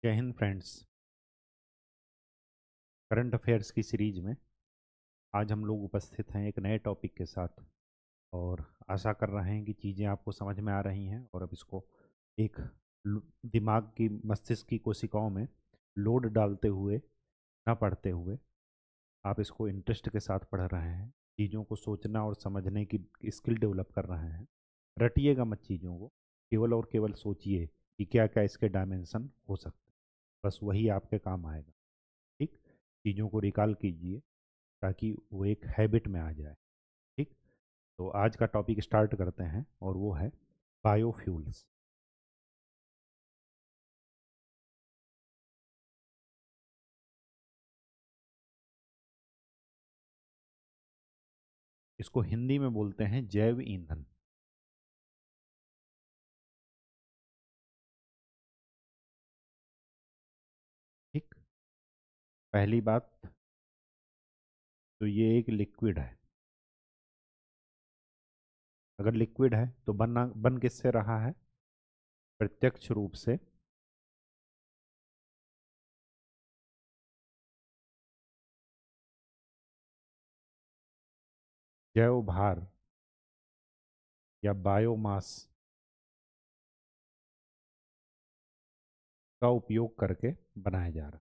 जय Hind friends. Current affairs की series में आज हम लोग उपस्थित हैं एक नए टॉपिक के साथ। और आशा कर रहे हैं कि चीज़ें आपको समझ में आ रही हैं और अब इसको एक दिमाग की मस्तिष्क की कोशिकाओं में लोड डालते हुए, ना पढ़ते हुए, आप इसको इंटरेस्ट के साथ पढ़ रहे हैं। चीज़ों को सोचना और समझने की स्किल डेवलप कर रहे हैं। रटिएगा मत चीज़ों को, केवल और केवल सोचिए कि क्या क्या इसके डायमेंशन हो सकते हैं। बस वही आपके काम आएगा। ठीक, चीज़ों को रिकॉल कीजिए ताकि वो एक हैबिट में आ जाए। ठीक, तो आज का टॉपिक स्टार्ट करते हैं और वो है बायोफ्यूल्स। इसको हिंदी में बोलते हैं जैव ईंधन। ठीक, पहली बात तो ये एक लिक्विड है। अगर लिक्विड है तो बन किससे रहा है? प्रत्यक्ष रूप से जैव भार या बायोमास का उपयोग करके बनाया जा रहा है।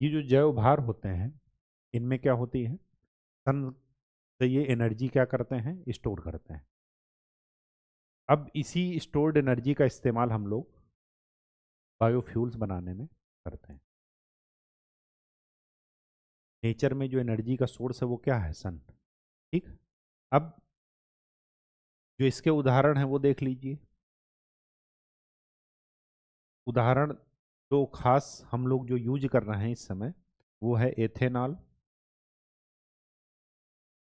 ये जो जैव भार होते हैं, इनमें क्या होती है? सन से ये एनर्जी क्या करते हैं? स्टोर करते हैं। अब इसी स्टोर्ड एनर्जी का इस्तेमाल हम लोग बायोफ्यूल्स बनाने में करते हैं। नेचर में जो एनर्जी का सोर्स है वो क्या है? सन। ठीक, अब जो इसके उदाहरण हैं वो देख लीजिए। उदाहरण जो खास हम लोग जो यूज कर रहे हैं इस समय, वो है एथेनॉल,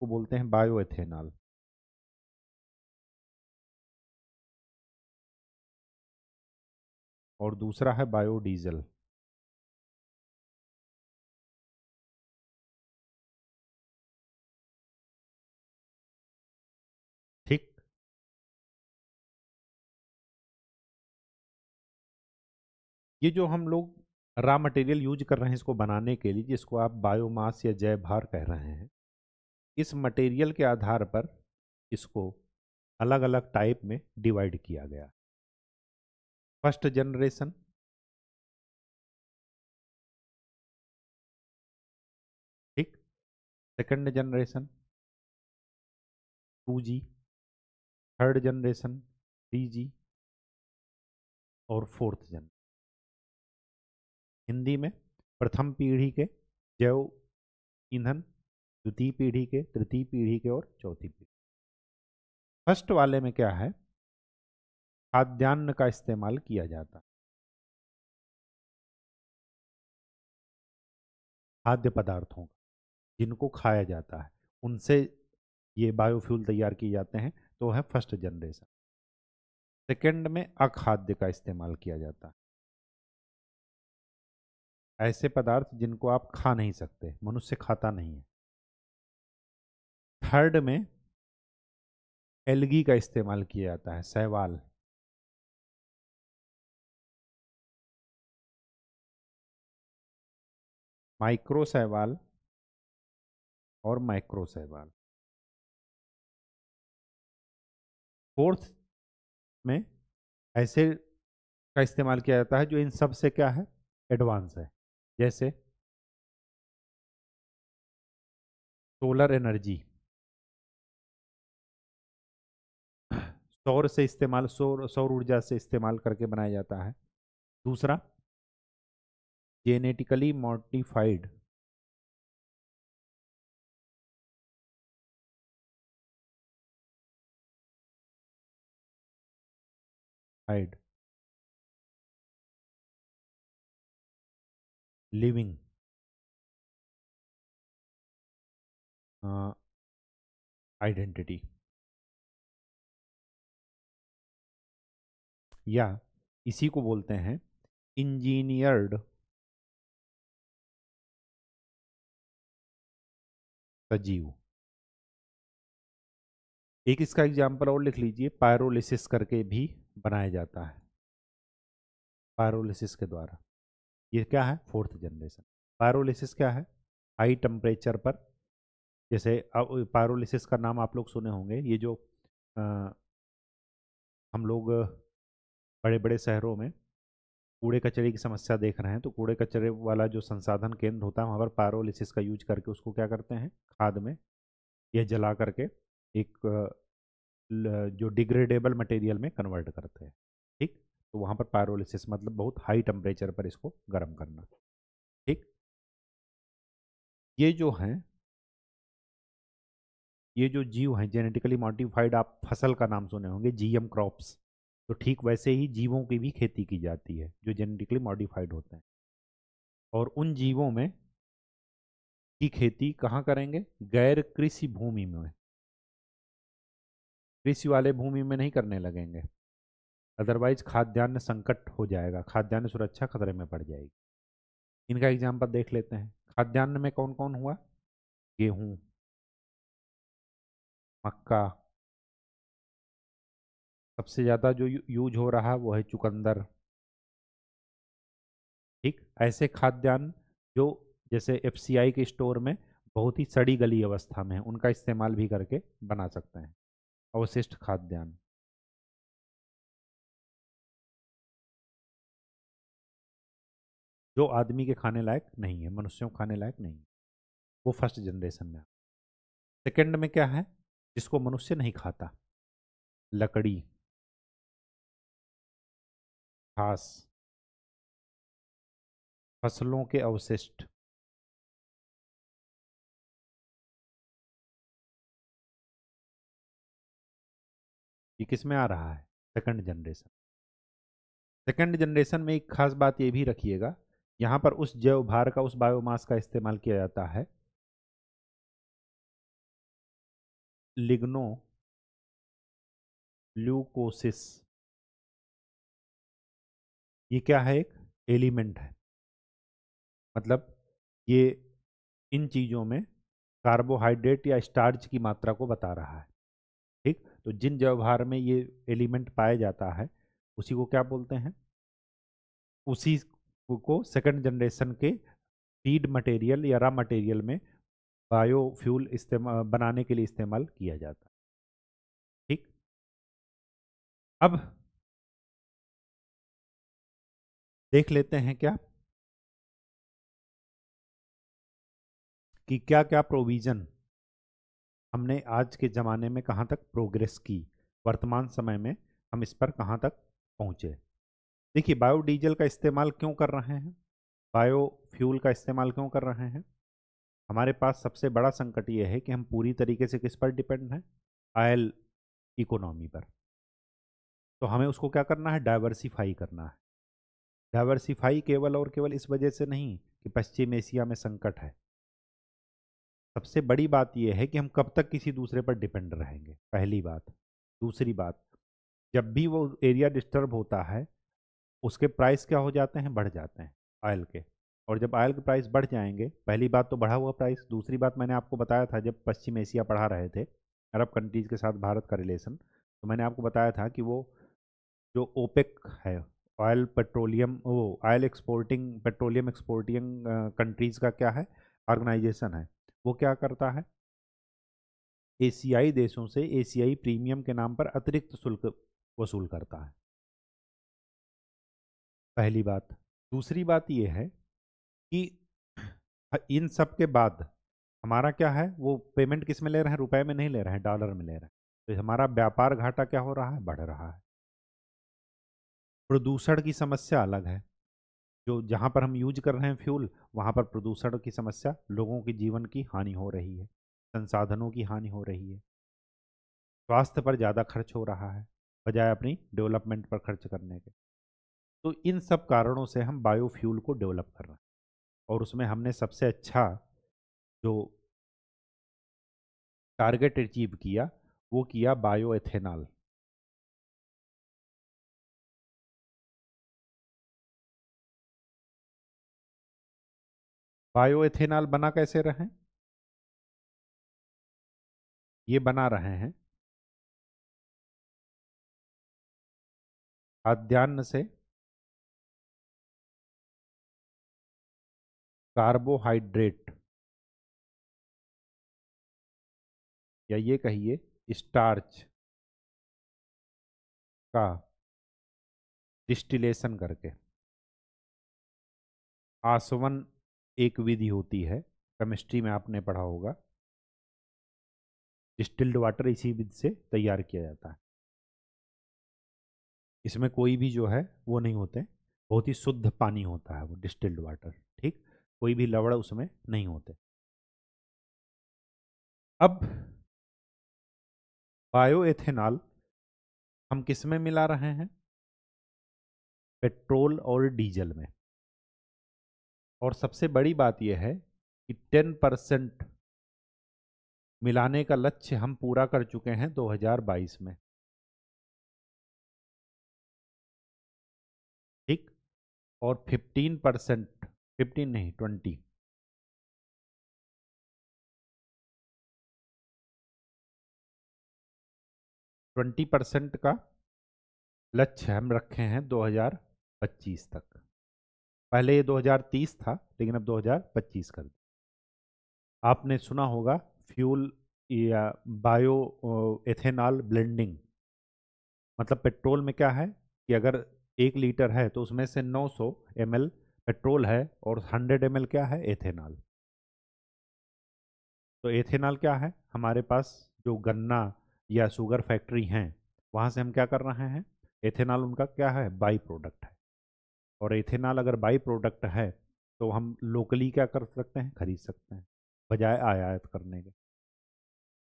को बोलते हैं बायो एथेनॉल। और दूसरा है बायोडीजल। ठीक, ये जो हम लोग रॉ मटेरियल यूज कर रहे हैं इसको बनाने के लिए, जिसको आप बायोमास या जैव भार कह रहे हैं, इस मटेरियल के आधार पर इसको अलग अलग टाइप में डिवाइड किया गया। फर्स्ट जनरेशन, ठीक, second generation 2G, third generation 3G और फोर्थ जनरेशन। हिंदी में प्रथम पीढ़ी के जैव ईंधन, द्वितीय पीढ़ी के, तृतीय पीढ़ी के और चौथी पीढ़ी। फर्स्ट वाले में क्या है? खाद्यान्न का इस्तेमाल किया जाता है। खाद्य पदार्थों का, जिनको खाया जाता है, उनसे ये बायोफ्यूल तैयार किए जाते हैं, तो है फर्स्ट जनरेशन। सेकंड में अखाद्य का इस्तेमाल किया जाता है। ऐसे पदार्थ जिनको आप खा नहीं सकते, मनुष्य खाता नहीं है। थर्ड में एल्गी का इस्तेमाल किया जाता है, शैवाल। माइक्रो शैवाल और माइक्रो शैवाल। फोर्थ में ऐसे का इस्तेमाल किया जाता है जो इन सब से क्या है? एडवांस है। जैसे सोलर एनर्जी, सौर से इस्तेमाल, सौर सौर ऊर्जा से इस्तेमाल करके बनाया जाता है। दूसरा, genetically modified hide living identity, या इसी को बोलते हैं इंजीनियर्ड सजीव। एक इसका एग्जाम्पल और लिख लीजिए, पायरोलिसिस करके भी बनाया जाता है, पायरोलिसिस के द्वारा। ये क्या है? Fourth generation. पायरोलिसिस क्या है? हाई टेम्परेचर पर, जैसे अब पायरोलिसिस का नाम आप लोग सुने होंगे, ये जो अ, हम लोग बड़े बड़े शहरों में कूड़े कचरे की समस्या देख रहे हैं, तो कूड़े कचरे वाला जो संसाधन केंद्र होता है वहाँ पर पायरोलिसिस का यूज करके उसको क्या करते हैं, खाद में या जला करके एक जो डिग्रेडेबल मटेरियल में कन्वर्ट करते हैं। ठीक, तो वहाँ पर पायरोलिसिस मतलब बहुत हाई टेम्परेचर पर इसको गर्म करना। ठीक, ये जो हैं, ये जो जीव हैं जेनेटिकली मॉडिफाइड, आप फसल का नाम सुने होंगे, जीएम क्रॉप्स, तो ठीक वैसे ही जीवों की भी खेती की जाती है जो जेनेटिकली मॉडिफाइड होते हैं। और उन जीवों में की खेती कहाँ करेंगे? गैर कृषि भूमि में, कृषि वाले भूमि में नहीं करने लगेंगे, अदरवाइज खाद्यान्न संकट हो जाएगा, खाद्यान्न सुरक्षा खतरे में पड़ जाएगी। इनका एग्जाम्पल देख लेते हैं। खाद्यान्न में कौन कौन हुआ? गेहूं, मक्का, सबसे ज़्यादा जो यूज हो रहा है वो है चुकंदर। ठीक, ऐसे खाद्यान्न जो जैसे एफसीआई के स्टोर में बहुत ही सड़ी गली अवस्था में है, उनका इस्तेमाल भी करके बना सकते हैं, अवशिष्ट खाद्यान्न। जो आदमी के खाने लायक नहीं है, मनुष्यों को खाने लायक नहीं है, वो फर्स्ट जनरेशन में। सेकंड में क्या है जिसको मनुष्य नहीं खाता? लकड़ी, घास, फसलों के अवशिष्ट। ये किस में आ रहा है? Second generation. सेकंड जनरेशन में एक खास बात ये भी रखिएगा, यहाँ पर उस जैव भार का, उस बायोमास का इस्तेमाल किया जाता है लिग्नो ल्यूकोसिस। ये क्या है? एक एलिमेंट है, मतलब ये इन चीज़ों में कार्बोहाइड्रेट या स्टार्च की मात्रा को बता रहा है। ठीक, तो जिन जैवभार में ये एलिमेंट पाया जाता है उसी को क्या बोलते हैं? उसी को सेकंड जनरेशन के फीड मटेरियल या रॉ मटेरियल में बायोफ्यूल इस्तेमाल बनाने के लिए इस्तेमाल किया जाता है। ठीक, अब देख लेते हैं क्या कि क्या क्या प्रोविजन हमने आज के ज़माने में कहाँ तक प्रोग्रेस की, वर्तमान समय में हम इस पर कहाँ तक पहुँचे। देखिए, बायोडीजल का इस्तेमाल क्यों कर रहे हैं, बायोफ्यूल का इस्तेमाल क्यों कर रहे हैं? हमारे पास सबसे बड़ा संकट ये है कि हम पूरी तरीके से किस पर डिपेंड हैं? ऑयल इकोनॉमी पर। तो हमें उसको क्या करना है? डाइवर्सिफाई करना है। डाइवर्सिफाई केवल और केवल इस वजह से नहीं कि पश्चिम एशिया में संकट है, सबसे बड़ी बात यह है कि हम कब तक किसी दूसरे पर डिपेंड रहेंगे, पहली बात। दूसरी बात, जब भी वो एरिया डिस्टर्ब होता है उसके प्राइस क्या हो जाते हैं? बढ़ जाते हैं ऑयल के। और जब ऑयल के प्राइस बढ़ जाएंगे, पहली बात तो बढ़ा हुआ प्राइस, दूसरी बात मैंने आपको बताया था जब पश्चिम एशिया पढ़ा रहे थे अरब कंट्रीज के साथ भारत का रिलेशन, तो मैंने आपको बताया था कि वो जो ओपेक है, ऑयल पेट्रोलियम, वो oil exporting, petroleum exporting countries का क्या है, ऑर्गेनाइजेशन है, वो क्या करता है? एशियाई देशों से एशियाई प्रीमियम के नाम पर अतिरिक्त शुल्क वसूल करता है, पहली बात। दूसरी बात यह है कि इन सब के बाद हमारा क्या है, वो पेमेंट किस में ले रहे हैं? रुपए में नहीं ले रहे हैं, डॉलर में ले रहे हैं। तो हमारा व्यापार घाटा क्या हो रहा है? बढ़ रहा है। प्रदूषण की समस्या अलग है, जो जहाँ पर हम यूज कर रहे हैं फ्यूल, वहाँ पर प्रदूषण की समस्या, लोगों की जीवन की हानि हो रही है, संसाधनों की हानि हो रही है, स्वास्थ्य पर ज़्यादा खर्च हो रहा है बजाय अपनी डेवलपमेंट पर खर्च करने के। तो इन सब कारणों से हम बायोफ्यूल को डेवलप कर रहे हैं, और उसमें हमने सबसे अच्छा जो टारगेट अचीव किया वो किया बायो एथेनॉल। बायो एथेनॉल बना कैसे रहे? ये बना रहे हैं खाद्यान्न से कार्बोहाइड्रेट, या ये कहिए स्टार्च का डिस्टिलेशन करके, आसवन एक विधि होती है, केमिस्ट्री में आपने पढ़ा होगा, डिस्टिल्ड वाटर इसी विधि से तैयार किया जाता है। इसमें कोई भी जो है वो नहीं होते, बहुत ही शुद्ध पानी होता है वो डिस्टिल्ड वाटर, ठीक, कोई भी लवड़ उसमें नहीं होते। अब बायोएथेनॉल हम किस में मिला रहे हैं? पेट्रोल और डीजल में। और सबसे बड़ी बात यह है कि 10% मिलाने का लक्ष्य हम पूरा कर चुके हैं 2022 में, ठीक। और 15%, 15 नहीं 20% का लक्ष्य हम रखे हैं 2025 तक। पहले ये 2030 था, लेकिन अब 2025 कर दिया। आपने सुना होगा फ्यूल या बायो एथेनॉल ब्लेंडिंग, मतलब पेट्रोल में क्या है कि अगर 1 लीटर है तो उसमें से 900 ml पेट्रोल है और 100 ml क्या है? एथेनॉल। तो एथेनॉल क्या है? हमारे पास जो गन्ना या शुगर फैक्ट्री हैं वहाँ से हम क्या कर रहे हैं? एथेनॉल उनका क्या है? बाई प्रोडक्ट है। और एथेनॉल अगर बाई प्रोडक्ट है तो हम लोकली क्या कर सकते हैं? खरीद सकते हैं, बजाय आयात करने के,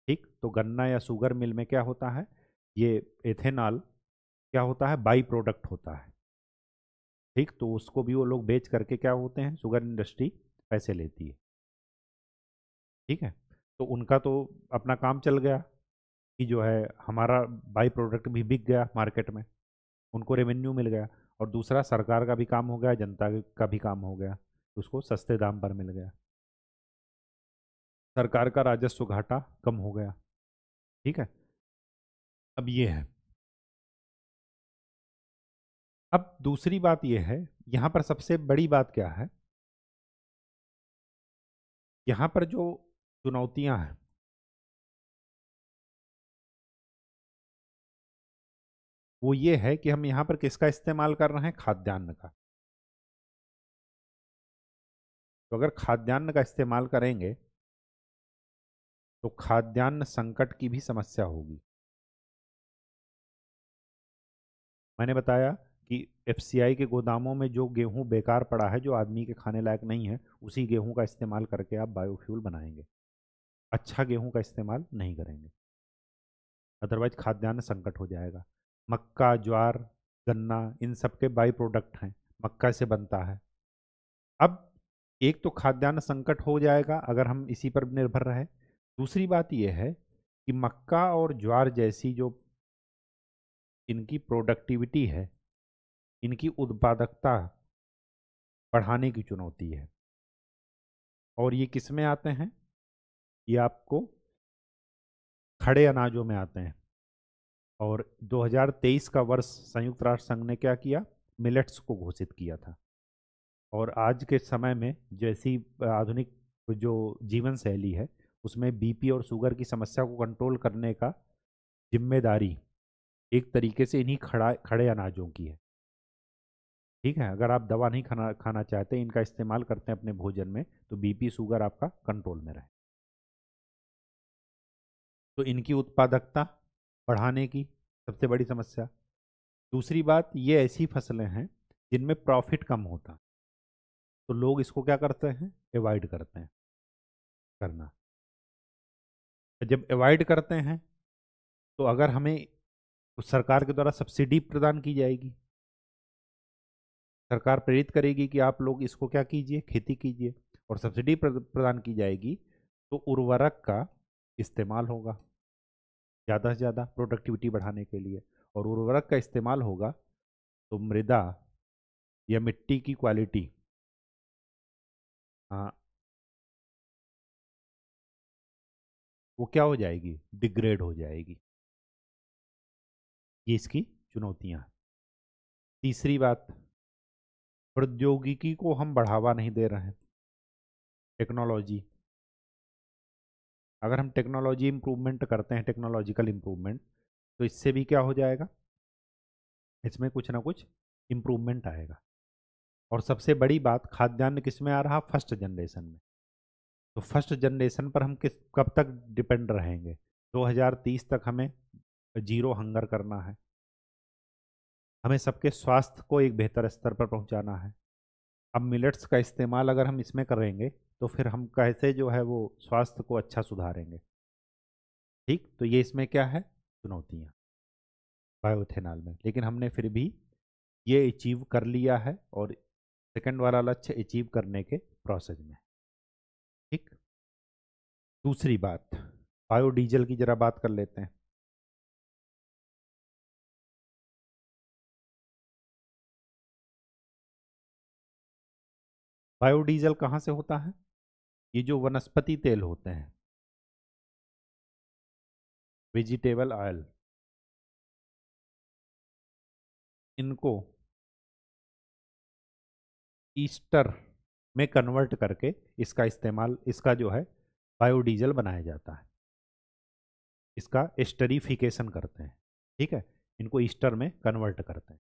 ठीक। तो गन्ना या शुगर मिल में क्या होता है? ये एथेनॉल क्या होता है? बाई प्रोडक्ट होता है, ठीक। तो उसको भी वो लोग बेच करके क्या होते हैं? शुगर इंडस्ट्री पैसे लेती है, ठीक है। तो उनका तो अपना काम चल गया कि जो है हमारा बाई प्रोडक्ट भी बिक गया मार्केट में, उनको रेवेन्यू मिल गया। और दूसरा सरकार का भी काम हो गया, जनता का भी काम हो गया, उसको सस्ते दाम पर मिल गया, सरकार का राजस्व घाटा कम हो गया, ठीक है। अब ये है। अब दूसरी बात यह है, यहाँ पर सबसे बड़ी बात क्या है? यहाँ पर जो चुनौतियां हैं वो ये है कि हम यहाँ पर किसका इस्तेमाल कर रहे हैं? खाद्यान्न का। तो अगर खाद्यान्न का इस्तेमाल करेंगे तो खाद्यान्न संकट की भी समस्या होगी। मैंने बताया कि एफसीआई के गोदामों में जो गेहूं बेकार पड़ा है, जो आदमी के खाने लायक नहीं है, उसी गेहूं का इस्तेमाल करके आप बायोफ्यूल बनाएंगे, अच्छा गेहूं का इस्तेमाल नहीं करेंगे, अदरवाइज खाद्यान्न संकट हो जाएगा। मक्का, ज्वार, गन्ना इन सब के बाई प्रोडक्ट हैं, मक्का से बनता है। अब एक तो खाद्यान्न संकट हो जाएगा अगर हम इसी पर निर्भर रहे। दूसरी बात यह है कि मक्का और ज्वार जैसी जो इनकी प्रोडक्टिविटी है, इनकी उत्पादकता बढ़ाने की चुनौती है। और ये किस में आते हैं? ये आपको खड़े अनाजों में आते हैं। और 2023 का वर्ष संयुक्त राष्ट्र संघ ने क्या किया? मिलेट्स को घोषित किया था। और आज के समय में जैसी आधुनिक जो जीवन शैली है उसमें बीपी और शुगर की समस्या को कंट्रोल करने का जिम्मेदारी एक तरीके से इन्हीं खड़े अनाजों की है, ठीक है। अगर आप दवा नहीं खाना खाना चाहते, इनका इस्तेमाल करते हैं अपने भोजन में, तो बीपी शुगर आपका कंट्रोल में रहे। तो इनकी उत्पादकता बढ़ाने की सबसे बड़ी समस्या। दूसरी बात, ये ऐसी फसलें हैं जिनमें प्रॉफिट कम होता, तो लोग इसको क्या करते हैं? अवॉइड करते हैं करना। जब अवॉइड करते हैं तो अगर हमें सरकार के द्वारा सब्सिडी प्रदान की जाएगी, सरकार प्रेरित करेगी कि आप लोग इसको क्या कीजिए? खेती कीजिए। और सब्सिडी प्रदान की जाएगी तो उर्वरक का इस्तेमाल होगा ज़्यादा से ज़्यादा प्रोडक्टिविटी बढ़ाने के लिए। और उर्वरक का इस्तेमाल होगा तो मृदा या मिट्टी की क्वालिटी, हाँ, वो क्या हो जाएगी? डिग्रेड हो जाएगी। ये इसकी चुनौतियाँ हैं। तीसरी बात, प्रौद्योगिकी को हम बढ़ावा नहीं दे रहे हैं। टेक्नोलॉजी, अगर हम टेक्नोलॉजी इम्प्रूवमेंट करते हैं, टेक्नोलॉजिकल इम्प्रूवमेंट, तो इससे भी क्या हो जाएगा, इसमें कुछ ना कुछ इम्प्रूवमेंट आएगा। और सबसे बड़ी बात, खाद्यान्न किस में आ रहा, फर्स्ट जनरेशन में। तो फर्स्ट जनरेशन पर हम किस कब तक डिपेंड रहेंगे? 2030 तक हमें जीरो हंगर करना है, हमें सबके स्वास्थ्य को एक बेहतर स्तर पर पहुंचाना है। अब मिलेट्स का इस्तेमाल अगर हम इसमें करेंगे तो फिर हम कैसे जो है वो स्वास्थ्य को अच्छा सुधारेंगे? ठीक, तो ये इसमें क्या है, चुनौतियाँ बायोइथेनॉल में। लेकिन हमने फिर भी ये अचीव कर लिया है और सेकंड वाला लक्ष्य अचीव करने के प्रोसेस में। ठीक, दूसरी बात, बायोडीजल की जरा बात कर लेते हैं। बायोडीजल कहाँ से होता है? ये जो वनस्पति तेल होते हैं, वेजिटेबल ऑयल, इनको ईस्टर में कन्वर्ट करके इसका इस्तेमाल, इसका जो है बायोडीजल बनाया जाता है। इसका एस्टरीफिकेशन करते हैं, ठीक है, इनको ईस्टर में कन्वर्ट करते हैं।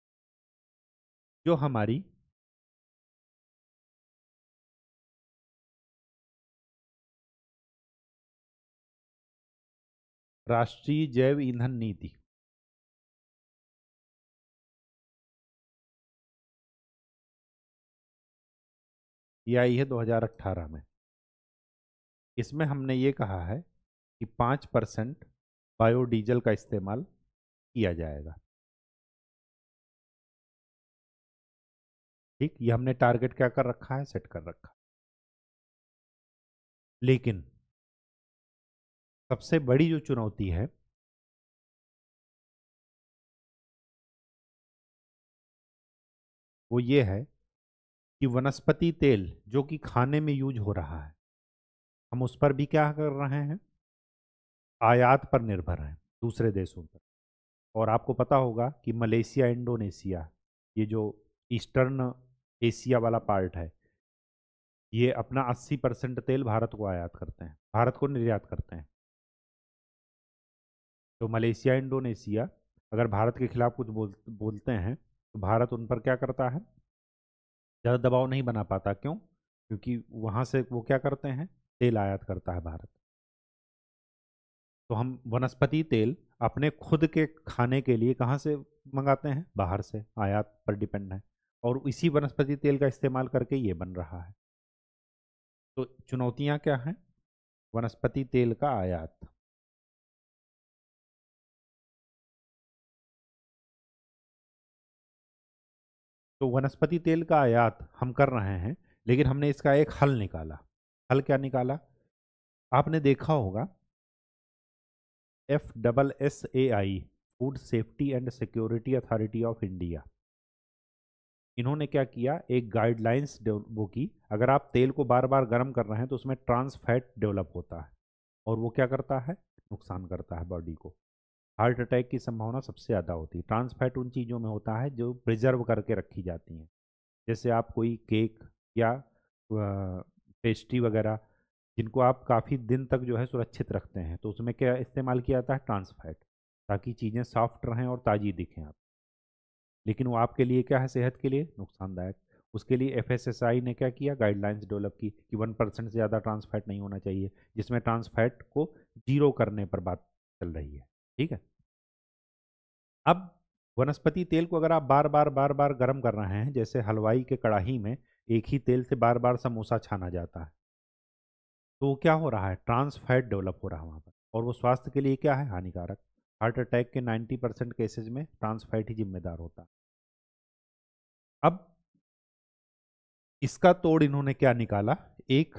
जो हमारी राष्ट्रीय जैव ईंधन नीति, ये आई है 2018 में। इसमें हमने ये कहा है कि 5% बायोडीजल का इस्तेमाल किया जाएगा। ठीक, ये हमने टारगेट क्या कर रखा है, सेट कर रखा। लेकिन सबसे बड़ी जो चुनौती है वो ये है कि वनस्पति तेल जो कि खाने में यूज हो रहा है, हम उस पर भी क्या कर रहे हैं, आयात पर निर्भर हैं दूसरे देशों पर। और आपको पता होगा कि मलेशिया, इंडोनेशिया, ये जो ईस्टर्न एशिया वाला पार्ट है, ये अपना 80% तेल भारत को आयात करते हैं, भारत को निर्यात करते हैं। तो मलेशिया, इंडोनेशिया अगर भारत के खिलाफ कुछ बोलते हैं तो भारत उन पर क्या करता है, ज़्यादा दबाव नहीं बना पाता। क्यों? क्योंकि वहाँ से वो क्या करते हैं, तेल आयात करता है भारत। तो हम वनस्पति तेल अपने खुद के खाने के लिए कहाँ से मंगाते हैं, बाहर से, आयात पर डिपेंड है। और इसी वनस्पति तेल का इस्तेमाल करके ये बन रहा है। तो चुनौतियाँ क्या हैं? वनस्पति तेल का आयात। तो वनस्पति तेल का आयात हम कर रहे हैं, लेकिन हमने इसका एक हल निकाला। हल क्या निकाला? आपने देखा होगा FSSAI, food safety and security authority of India, इन्होंने क्या किया, एक गाइडलाइंस वो की, अगर आप तेल को बार बार गर्म कर रहे हैं तो उसमें ट्रांस फैट डेवलप होता है और वो क्या करता है, नुकसान करता है बॉडी को। हार्ट अटैक की संभावना सबसे ज़्यादा होती है। ट्रांस फैट उन चीज़ों में होता है जो प्रिजर्व करके रखी जाती हैं। जैसे आप कोई केक या पेस्ट्री वगैरह, जिनको आप काफ़ी दिन तक जो है सुरक्षित रखते हैं, तो उसमें क्या इस्तेमाल किया जाता है, ट्रांस फैट, ताकि चीज़ें सॉफ्ट रहें और ताज़ी दिखें आप। लेकिन वो आपके लिए क्या है, सेहत के लिए नुकसानदायक। उसके लिए FSSAI ने क्या किया, गाइडलाइंस डेवलप की कि 1% से ज़्यादा ट्रांस फैट नहीं होना चाहिए, जिसमें ट्रांस फैट को जीरो करने पर बात चल रही है। ठीक है, अब वनस्पति तेल को अगर आप बार बार गर्म कर रहे हैं, जैसे हलवाई के कढ़ाई में एक ही तेल से बार बार समोसा छाना जाता है, तो क्या हो रहा है, ट्रांस फैट डेवलप हो रहा है वहाँ पर, और वो स्वास्थ्य के लिए क्या है, हानिकारक। हार्ट अटैक के 90% केसेज में ट्रांस फैट ही जिम्मेदार होता है। अब इसका तोड़ इन्होंने क्या निकाला, एक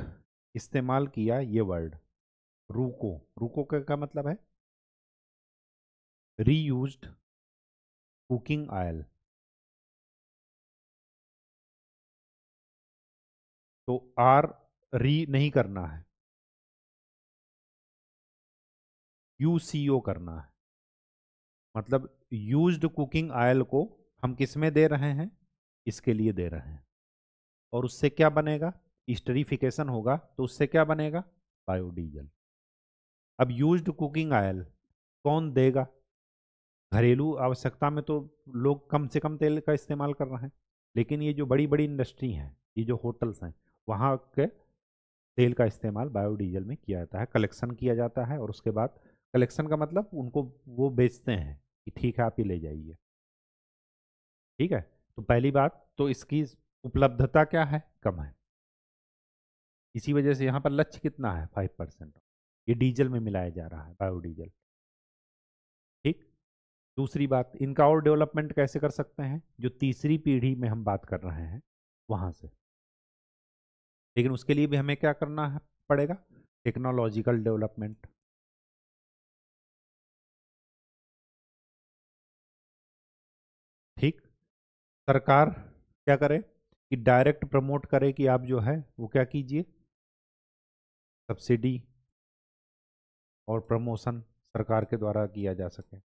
इस्तेमाल किया ये वर्ड, रूको। रूको का क्या मतलब है, रीयूज्ड कुकिंग ऑयल। तो आर री नहीं करना है, UCO करना है। मतलब यूज्ड कुकिंग ऑयल को हम किस में दे रहे हैं? इसके लिए दे रहे हैं। और उससे क्या बनेगा? स्टरीफिकेशन होगा तो उससे क्या बनेगा? बायोडीजल। अब यूज्ड कुकिंग ऑयल कौन देगा? घरेलू आवश्यकता में तो लोग कम से कम तेल का इस्तेमाल कर रहे हैं, लेकिन ये जो बड़ी बड़ी इंडस्ट्री हैं, ये जो होटल्स हैं, वहाँ के तेल का इस्तेमाल बायोडीजल में किया जाता है, कलेक्शन किया जाता है, और उसके बाद कलेक्शन का मतलब उनको वो बेचते हैं कि ठीक है आप ही ले जाइए। ठीक है, तो पहली बात तो इसकी उपलब्धता क्या है? कम है। इसी वजह से यहाँ पर लक्ष्य कितना है? 5%। ये डीजल में मिलाया जा रहा है, बायोडीजल। ठीक। दूसरी बात, इनका और डेवलपमेंट कैसे कर सकते हैं? जो तीसरी पीढ़ी में हम बात कर रहे हैं वहां से। लेकिन उसके लिए भी हमें क्या करना है पड़ेगा? Technological development. ठीक। सरकार क्या करे? कि डायरेक्ट प्रमोट करे कि आप जो है वो क्या कीजिए, सब्सिडी और प्रमोशन सरकार के द्वारा किया जा सके।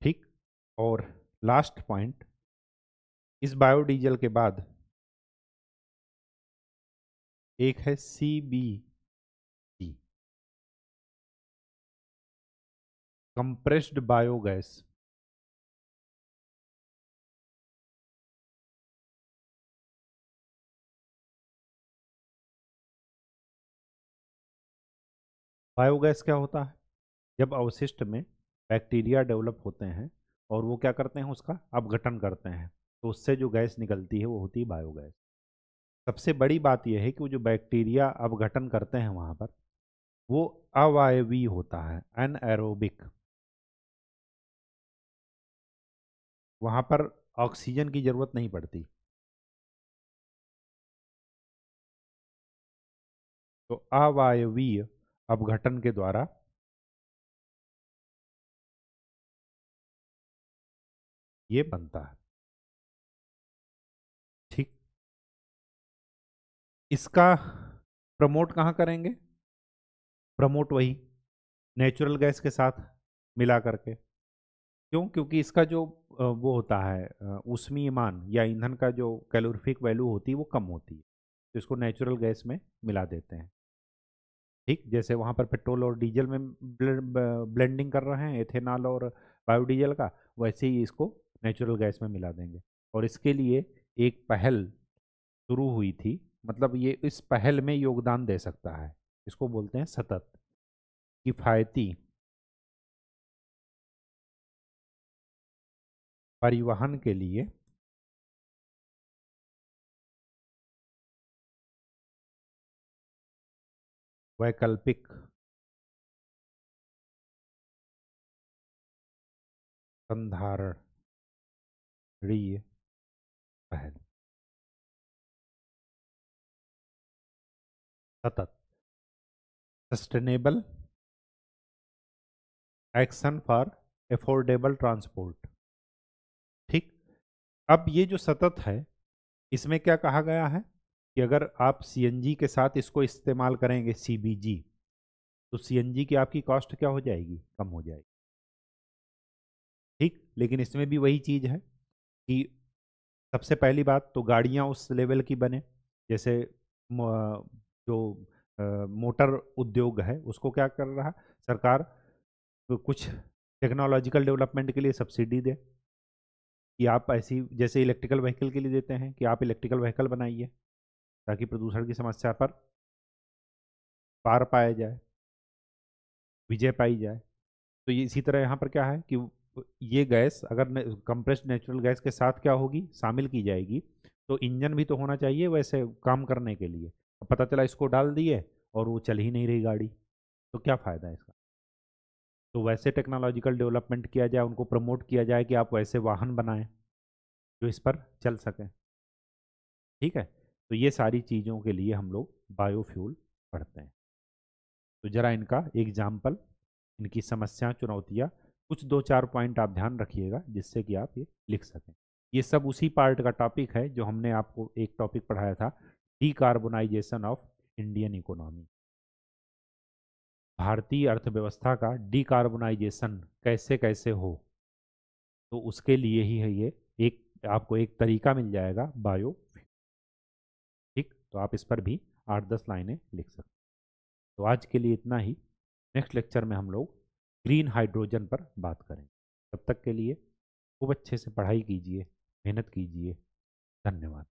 ठीक। और लास्ट पॉइंट, इस बायोडीजल के बाद एक है CBG, कंप्रेस्ड बायोगैस। बायोगैस क्या होता है? जब अवशिष्ट में बैक्टीरिया डेवलप होते हैं और वो क्या करते हैं, उसका अपघटन करते हैं, तो उससे जो गैस निकलती है वो होती है बायोगैस। सबसे बड़ी बात यह है कि वो जो बैक्टीरिया अपघटन करते हैं वहाँ पर, वो अवायवीय होता है, एनएरोबिक। वहाँ पर ऑक्सीजन की जरूरत नहीं पड़ती। तो अवायवीय अपघटन के द्वारा ये बनता है। ठीक। इसका प्रमोट कहाँ करेंगे? प्रमोट वही नेचुरल गैस के साथ मिला करके। क्यों? क्योंकि इसका जो वो होता है ऊष्मीय मान या ईंधन का जो कैलोरीफिक वैल्यू होती है वो कम होती है, तो इसको नेचुरल गैस में मिला देते हैं। ठीक। जैसे वहाँ पर पेट्रोल और डीजल में ब्लेंडिंग कर रहे हैं, एथेनॉल और बायोडीजल का, वैसे ही इसको नेचुरल गैस में मिला देंगे। और इसके लिए एक पहल शुरू हुई थी, मतलब ये इस पहल में योगदान दे सकता है, इसको बोलते हैं सतत किफायती परिवहन के लिए वैकल्पिक संधारणीय पहल। सतत sustainable action for affordable transport. ठीक। अब ये जो सतत है, इसमें क्या कहा गया है कि अगर आप CNG के साथ इसको इस्तेमाल करेंगे, CBG, तो CNG की आपकी कॉस्ट क्या हो जाएगी? कम हो जाएगी। ठीक। लेकिन इसमें भी वही चीज़ है कि सबसे पहली बात तो गाड़ियां उस लेवल की बने, जैसे जो मोटर उद्योग है उसको क्या कर रहा है सरकार, तो कुछ टेक्नोलॉजिकल डेवलपमेंट के लिए सब्सिडी दे, कि आप ऐसी जैसे इलेक्ट्रिकल व्हीकल के लिए देते हैं कि आप इलेक्ट्रिकल व्हीकल बनाइए, ताकि प्रदूषण की समस्या पर पार पाया जाए, विजय पाई जाए। तो ये इसी तरह यहाँ पर क्या है कि ये गैस अगर कंप्रेस्ड नेचुरल गैस के साथ क्या होगी, शामिल की जाएगी, तो इंजन भी तो होना चाहिए वैसे काम करने के लिए। अब पता चला इसको डाल दिए और वो चल ही नहीं रही गाड़ी, तो क्या फ़ायदा है इसका? तो वैसे टेक्नोलॉजिकल डेवलपमेंट किया जाए, उनको प्रमोट किया जाए कि आप वैसे वाहन बनाएं जो इस पर चल सकें। ठीक है। तो ये सारी चीज़ों के लिए हम लोग बायोफ्यूल पढ़ते हैं। तो ज़रा इनका एग्जाम्पल, इनकी समस्या चुनौतियाँ, कुछ दो चार पॉइंट आप ध्यान रखिएगा जिससे कि आप ये लिख सकें। ये सब उसी पार्ट का टॉपिक है जो हमने आपको एक टॉपिक पढ़ाया था, डीकार्बोनाइजेशन ऑफ इंडियन इकोनॉमी। भारतीय अर्थव्यवस्था का डिकार्बोनाइजेशन कैसे कैसे हो, तो उसके लिए ही है ये। एक आपको एक तरीका मिल जाएगा बायो। ठीक, तो आप इस पर भी 8-10 लाइनें लिख सकते हैं। तो आज के लिए इतना ही। नेक्स्ट लेक्चर में हम लोग ग्रीन हाइड्रोजन पर बात करें। तब तक के लिए खूब अच्छे से पढ़ाई कीजिए, मेहनत कीजिए। धन्यवाद।